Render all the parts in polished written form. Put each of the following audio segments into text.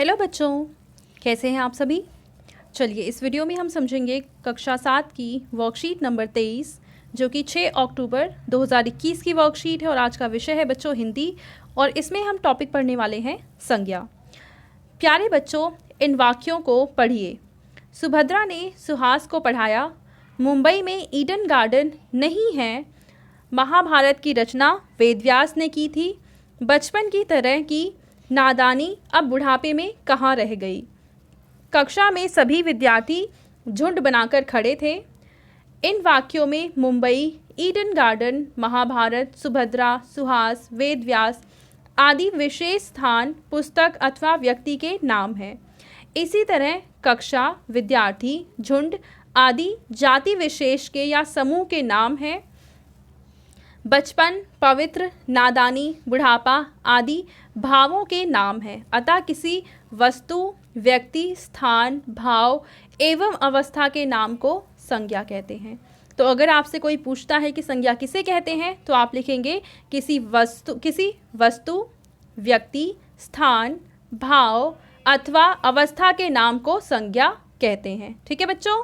Hello बच्चों, कैसे हैं आप सभी। चलिए इस वीडियो में हम समझेंगे कक्षा 7 की वर्कशीट नंबर 23 जो कि 6 अक्टूबर 2021 की वर्कशीट है और आज का विषय है बच्चों हिंदी। और इसमें हम टॉपिक पढ़ने वाले हैं संज्ञा। प्यारे बच्चों, इन वाक्यों को पढ़िए। सुभद्रा ने सुहास को पढ़ाया, मुंबई में ईडन गार्डन नहीं है। महाभारत की रचना वेदव्यास ने की थी। बचपन की तरह की नादानी अब बुढ़ापे में कहाँ रह गई। कक्षा में सभी विद्यार्थी झुंड बनाकर खड़े थे। इन वाक्यों में मुंबई, ईडन गार्डन, महाभारत, सुभद्रा, सुहास, वेदव्यास आदि विशेष स्थान, पुस्तक अथवा व्यक्ति के नाम हैं। इसी तरह कक्षा, विद्यार्थी, झुंड आदि जाति विशेष के या समूह के नाम हैं। बचपन, पवित्र, नादानी, बुढ़ापा आदि भावों के नाम हैं। अतः किसी वस्तु, व्यक्ति, स्थान, भाव एवं अवस्था के नाम को संज्ञा कहते हैं। तो अगर आपसे कोई पूछता है कि संज्ञा किसे कहते हैं तो आप लिखेंगे किसी वस्तु, व्यक्ति, स्थान, भाव अथवा अवस्था के नाम को संज्ञा कहते हैं। ठीक है बच्चों,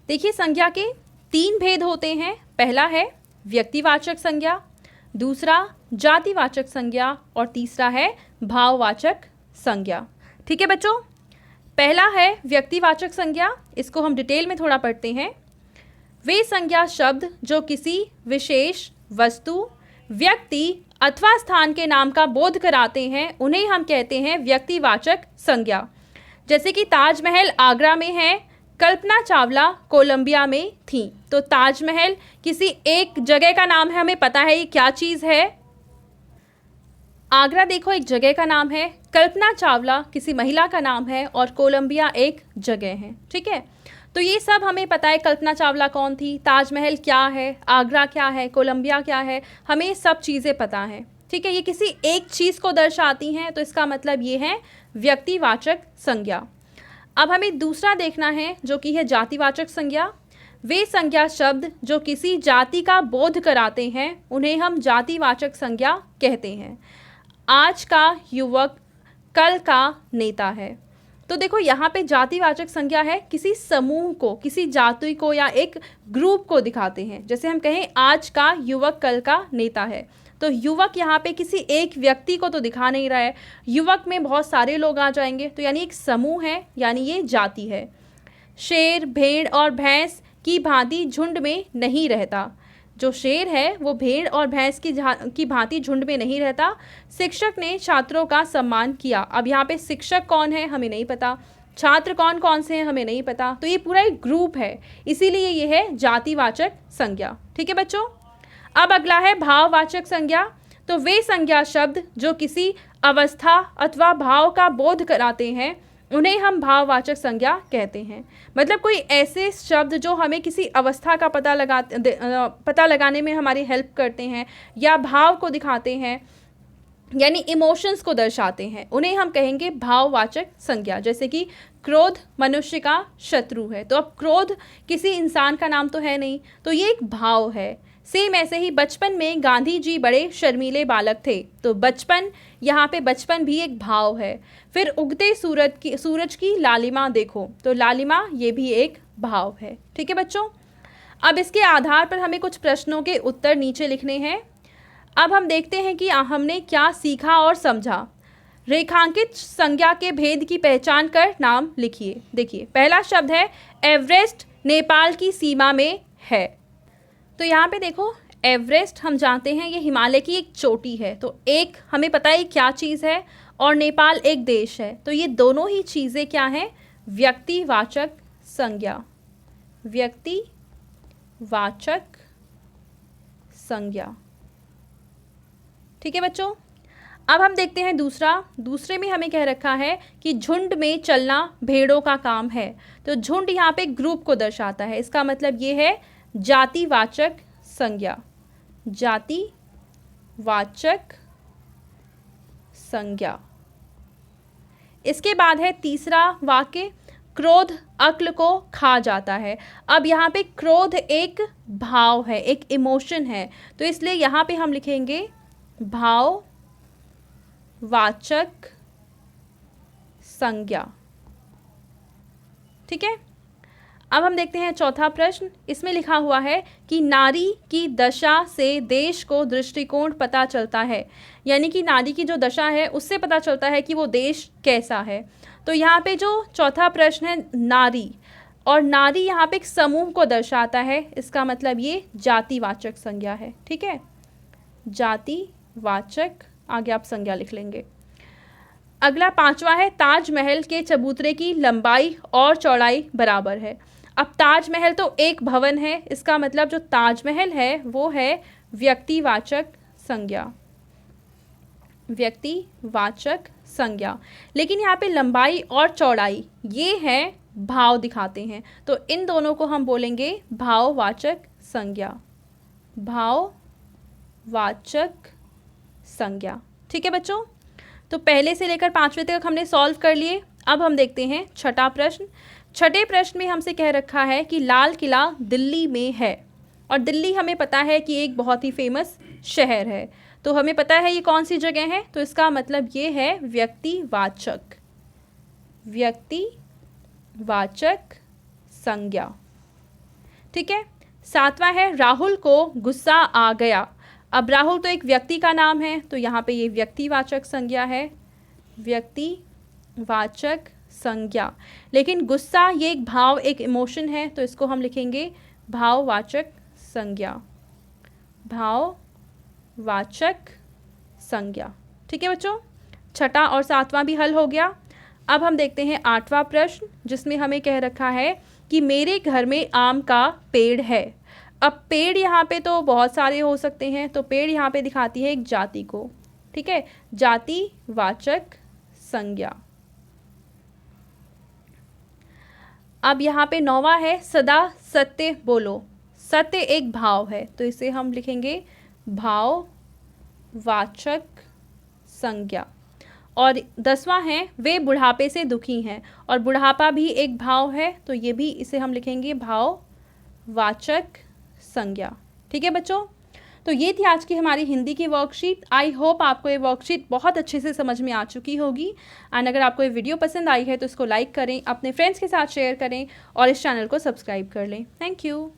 देखिए संज्ञा के 3 भेद होते हैं। पहला है व्यक्तिवाचक संज्ञा, दूसरा जातिवाचक संज्ञा और तीसरा है भाववाचक संज्ञा। ठीक है बच्चों, पहला है व्यक्तिवाचक संज्ञा। इसको हम डिटेल में थोड़ा पढ़ते हैं। वे संज्ञा शब्द जो किसी विशेष वस्तु, व्यक्ति अथवा स्थान के नाम का बोध कराते हैं उन्हें हम कहते हैं व्यक्तिवाचक संज्ञा। जैसे कि ताजमहल आगरा में है, कल्पना चावला कोलंबिया में थी। तो ताजमहल किसी एक जगह का नाम है, हमें पता है ये क्या चीज़ है। आगरा देखो एक जगह का नाम है, कल्पना चावला किसी महिला का नाम है और कोलंबिया एक जगह है। ठीक है, तो ये सब हमें पता है। कल्पना चावला कौन थी, ताजमहल क्या है, आगरा क्या है, कोलंबिया क्या है, हमें सब चीज़ें पता हैं। ठीक है, ये किसी एक चीज़ को दर्शाती हैं, तो इसका मतलब ये है व्यक्तिवाचक संज्ञा। अब हमें दूसरा देखना है जो कि है जातिवाचक संज्ञा। वे संज्ञा शब्द जो किसी जाति का बोध कराते हैं उन्हें हम जातिवाचक संज्ञा कहते हैं। आज का युवक कल का नेता है। तो देखो यहाँ पे जातिवाचक संज्ञा है, किसी समूह को, किसी जाति को या एक ग्रुप को दिखाते हैं। जैसे हम कहें आज का युवक कल का नेता है, तो युवक यहाँ पे किसी एक व्यक्ति को तो दिखा नहीं रहा है, युवक में बहुत सारे लोग आ जाएंगे, तो यानी एक समूह है, यानी ये जाति है। शेर, भेड़ और भैंस की भांति झुंड में नहीं रहता। जो शेर है वो भेड़ और भैंस की भांति झुंड में नहीं रहता। शिक्षक ने छात्रों का सम्मान किया। अब यहाँ पे शिक्षक कौन है हमें नहीं पता, छात्र कौन कौन से हैं हमें नहीं पता, तो ये पूरा एक ग्रुप है, इसीलिए ये है जातिवाचक संज्ञा। ठीक है बच्चों, अब अगला है भाववाचक संज्ञा। तो वे संज्ञा शब्द जो किसी अवस्था अथवा भाव का बोध कराते हैं उन्हें हम भाववाचक संज्ञा कहते हैं। मतलब कोई ऐसे शब्द जो हमें किसी अवस्था का पता लगाने में हमारी हेल्प करते हैं या भाव को दिखाते हैं, यानी इमोशंस को दर्शाते हैं, उन्हें हम कहेंगे भाववाचक संज्ञा। जैसे कि क्रोध मनुष्य का शत्रु है, तो अब क्रोध किसी इंसान का नाम तो है नहीं, तो ये एक भाव है। सेम ऐसे ही बचपन में गांधी जी बड़े शर्मीले बालक थे, तो बचपन, यहाँ पे बचपन भी एक भाव है। फिर उगते सूरज की लालिमा देखो, तो लालिमा ये भी एक भाव है। ठीक है बच्चों, अब इसके आधार पर हमें कुछ प्रश्नों के उत्तर नीचे लिखने हैं। अब हम देखते हैं कि हमने क्या सीखा और समझा। रेखांकित संज्ञा के भेद की पहचान कर नाम लिखिए। देखिए पहला शब्द है एवरेस्ट, नेपाल की सीमा में है। तो यहाँ पे देखो एवरेस्ट हम जानते हैं ये हिमालय की एक चोटी है, तो एक हमें पता है क्या चीज़ है, और नेपाल एक देश है, तो ये दोनों ही चीज़ें क्या हैं, व्यक्तिवाचक संज्ञा। व्यक्तिवाचक संज्ञा। ठीक है बच्चों, अब हम देखते हैं दूसरे में हमें कह रखा है कि झुंड में चलना भेड़ों का काम है। तो झुंड यहाँ पे ग्रुप को दर्शाता है, इसका मतलब ये है जातिवाचक संज्ञा। जातिवाचक संज्ञा। इसके बाद है तीसरा वाक्य, क्रोध अक्ल को खा जाता है। अब यहाँ पे क्रोध एक भाव है, एक इमोशन है, तो इसलिए यहाँ पे हम लिखेंगे भाववाचक संज्ञा। ठीक है, अब हम देखते हैं चौथा प्रश्न। इसमें लिखा हुआ है कि नारी की दशा से देश को दृष्टिकोण पता चलता है, यानी कि नारी की जो दशा है उससे पता चलता है कि वो देश कैसा है। तो यहाँ पे जो चौथा प्रश्न है नारी, और नारी यहाँ पे एक समूह को दर्शाता है, इसका मतलब ये जातिवाचक संज्ञा है। ठीक है, जातिवाचक, आगे आप संज्ञा लिख लेंगे। अगला पांचवा है ताजमहल के चबूतरे की लंबाई और चौड़ाई बराबर है। अब ताजमहल तो एक भवन है, इसका मतलब जो ताजमहल है वो है व्यक्तिवाचक संज्ञा, व्यक्तिवाचक संज्ञा। लेकिन यहाँ पे लंबाई और चौड़ाई ये है भाव दिखाते हैं, तो इन दोनों को हम बोलेंगे भाववाचक संज्ञा, भाववाचक संज्ञा। ठीक है बच्चों, तो पहले से लेकर पांचवें तक हमने सॉल्व कर लिए। अब हम देखते हैं छठा प्रश्न। छठे प्रश्न में हमसे कह रखा है कि लाल किला दिल्ली में है, और दिल्ली हमें पता है कि एक बहुत ही फेमस शहर है, तो हमें पता है ये कौन सी जगह है, तो इसका मतलब ये है व्यक्तिवाचक, व्यक्तिवाचक संज्ञा। ठीक है, सातवां है राहुल को गुस्सा आ गया। अब राहुल तो एक व्यक्ति का नाम है, तो यहाँ पे ये व्यक्तिवाचक संज्ञा है, व्यक्तिवाचक संज्ञा। लेकिन गुस्सा ये एक भाव, एक इमोशन है, तो इसको हम लिखेंगे भाववाचक संज्ञा, भाववाचक संज्ञा। ठीक है बच्चों, छठा और सातवां भी हल हो गया। अब हम देखते हैं आठवां प्रश्न, जिसमें हमें कह रखा है कि मेरे घर में आम का पेड़ है। अब पेड़ यहाँ पे तो बहुत सारे हो सकते हैं, तो पेड़ यहाँ पे दिखाती है एक जाति को। ठीक है, जातिवाचक संज्ञा। अब यहाँ पे नौवां है सदा सत्य बोलो। सत्य एक भाव है, तो इसे हम लिखेंगे भाववाचक संज्ञा। और 10वां है वे बुढ़ापे से दुखी हैं, और बुढ़ापा भी एक भाव है, तो ये भी इसे हम लिखेंगे भाववाचक संज्ञा। ठीक है बच्चों, तो ये थी आज की हमारी हिंदी की वर्कशीट। आई होप आपको ये वर्कशीट बहुत अच्छे से समझ में आ चुकी होगी। एंड अगर आपको ये वीडियो पसंद आई है तो इसको लाइक करें, अपने फ्रेंड्स के साथ शेयर करें और इस चैनल को सब्सक्राइब कर लें। Thank you.